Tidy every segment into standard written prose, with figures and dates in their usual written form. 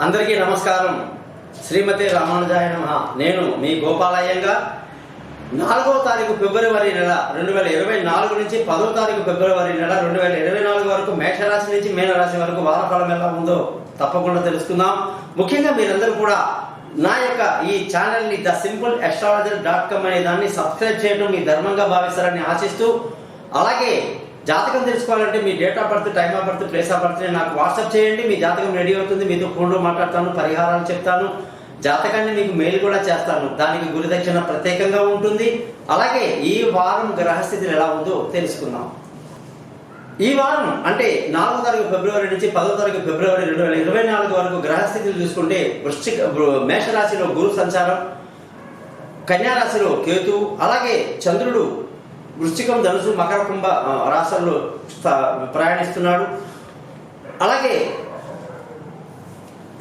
అందరికీ నమస్కారం. శ్రీమతి రామానుజాయ నమః. నేను మీ గోపాలయ్యంగా 4వ తారీఖు ఫిబ్రవరి నెల 2024 నుంచి 10వ తారీఖు ఫిబ్రవరి నెల 2024 వరకు మేషరాశి నుంచి మీనరాశి వరకు వారఫలం ఎలా ఉందో తప్పకుండా తెలుసుకుందాం. ముఖ్యంగా మీరందరూ కూడా నా యొక్క ఈ ఛానల్ని thesimple.astrologer.com అనే దాన్ని సబ్స్క్రైబ్ చేయడం మీ ధర్మంగా భావిస్తారని ఆశిస్తూ, అలాగే జాతకం తెలుసుకోవాలంటే మీ date of birth, time of birth, place of birth నాకు వాట్సాప్ చేయండి. మీ జాతకం రెడీ అవుతుంది. మీతో ఫోన్లో మాట్లాడతాను, పరిహారాలు చెప్తాను, జాతకాన్ని మీకు మెయిల్ కూడా చేస్తాను. దానికి గురుదక్షిణ ప్రత్యేకంగా ఉంటుంది. అలాగే ఈ వారం గ్రహస్థితులు ఎలా ఉందో తెలుసుకుందాం. ఈ వారం అంటే 4వ తారీఖు ఫిబ్రవరి నుంచి 10వ తారీఖు ఫిబ్రవరి 2024 వరకు గ్రహస్థితులు చూసుకుంటే మేషరాశిలో గురు సంచారం, కన్యారాశిలో కేతు, అలాగే చంద్రుడు వృశ్చికం, ధనుసు, మకర, కుంభ రాశుల్లో ప్రయాణిస్తున్నాడు. అలాగే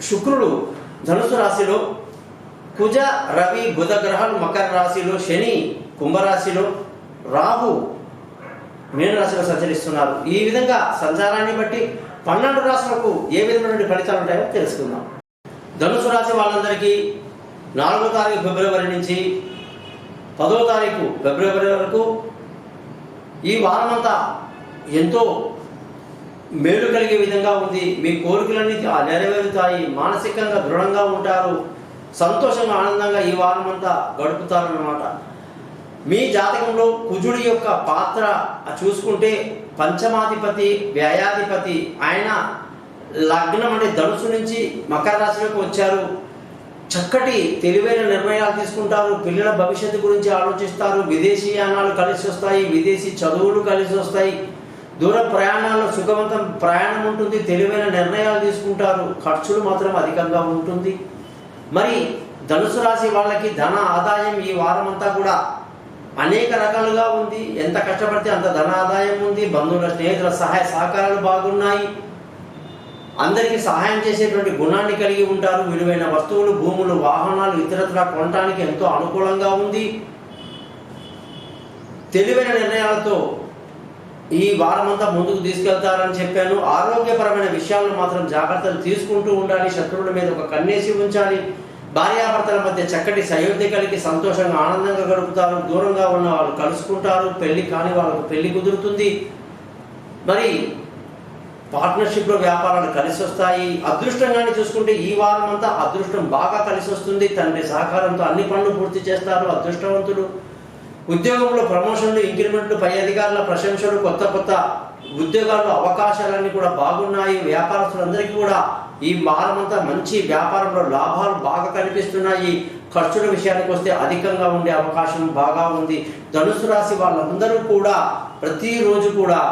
శుక్రుడు ధనుసు రాశిలో, కుజ, రవి, బుధ గ్రహాలు మకర రాశిలో, శని కుంభరాశిలో, రాహు మీనరాశిలో సంచరిస్తున్నారు. ఈ విధంగా సంచారాన్ని బట్టి 12 రాశులకు ఏ విధమైన ఫలితాలు ఉంటాయో తెలుసుకుందాం. ధనుసు రాశి వాళ్ళందరికీ 4వ తారీఖు ఫిబ్రవరి నుంచి 10వ తారీఖు ఫిబ్రవరి వరకు ఈ వారమంతా ఎంతో మేలు కలిగే విధంగా ఉంది. మీ కోరికలన్నీ నెరవేరుతాయి. మానసికంగా దృఢంగా ఉంటారు. సంతోషంగా, ఆనందంగా ఈ వారమంతా గడుపుతారన్నమాట. మీ జాతకంలో కుజుడి యొక్క పాత్ర చూసుకుంటే పంచమాధిపతి, వ్యయాధిపతి. ఆయన లగ్నం అంటే ధనుసు నుంచి మకర రాశిలోకి వచ్చారు. చక్కటి తెలివైన నిర్ణయాలు తీసుకుంటారు. పిల్లల భవిష్యత్తు గురించి ఆలోచిస్తారు. విదేశీయానాలు కలిసి వస్తాయి. విదేశీ చదువులు కలిసి వస్తాయి. దూర ప్రయాణాల్లో సుఖవంతం ప్రయాణం ఉంటుంది. తెలివైన నిర్ణయాలు తీసుకుంటారు. ఖర్చులు మాత్రం అధికంగా ఉంటుంది. మరి ధనుసు రాశి వాళ్ళకి ధన ఆదాయం ఈ వారం అంతా కూడా అనేక రకాలుగా ఉంది. ఎంత కష్టపడితే అంత ధన ఆదాయం ఉంది. బంధువుల, స్నేహితుల సహాయ సహకారాలు బాగున్నాయి. అందరికీ సహాయం చేసేటువంటి గుణాన్ని కలిగి ఉంటారు. విలువైన వస్తువులు, భూములు, వాహనాలు ఇతరత్రా కొనడానికి ఎంతో అనుకూలంగా ఉంది. తెలివైన నిర్ణయాలతో ఈ వారమంతా ముందుకు తీసుకెళ్తారని చెప్పాను. ఆరోగ్యపరమైన విషయాలను మాత్రం జాగ్రత్తలు తీసుకుంటూ ఉండాలి. శత్రువుల మీద ఒక కన్నేసి ఉంచాలి. భార్యాభర్తల మధ్య చక్కటి సయోధ్య కలిగి సంతోషంగా, ఆనందంగా గడుపుతారు. దూరంగా ఉన్న వాళ్ళు కలుసుకుంటారు. పెళ్లి కాని వాళ్ళకు పెళ్లి కుదురుతుంది. మరి పార్ట్నర్షిప్లో వ్యాపారాలు కలిసి వస్తాయి. అదృష్టంగానే చూసుకుంటే ఈ వారం అంతా అదృష్టం బాగా కలిసి వస్తుంది. తండ్రి సహకారంతో అన్ని పనులు పూర్తి చేస్తారు. అదృష్టవంతుడు. ఉద్యోగంలో ప్రమోషన్లు, ఇంక్రిమెంట్లు, పై అధికారుల ప్రశంసలు, కొత్త కొత్త ఉద్యోగాల్లో అవకాశాలన్నీ కూడా బాగున్నాయి. వ్యాపారస్తులందరికీ కూడా ఈ వారం అంతా మంచి వ్యాపారంలో లాభాలు బాగా కనిపిస్తున్నాయి. ఖర్చుల విషయానికి వస్తే అధికంగా ఉండే అవకాశం బాగా ఉంది. ధనుసు రాశి వాళ్ళందరూ కూడా ప్రతిరోజు కూడా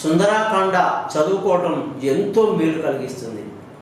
సుందరాకాండ చదువుకోవటం ఎంతో మేలు కలిగిస్తుంది.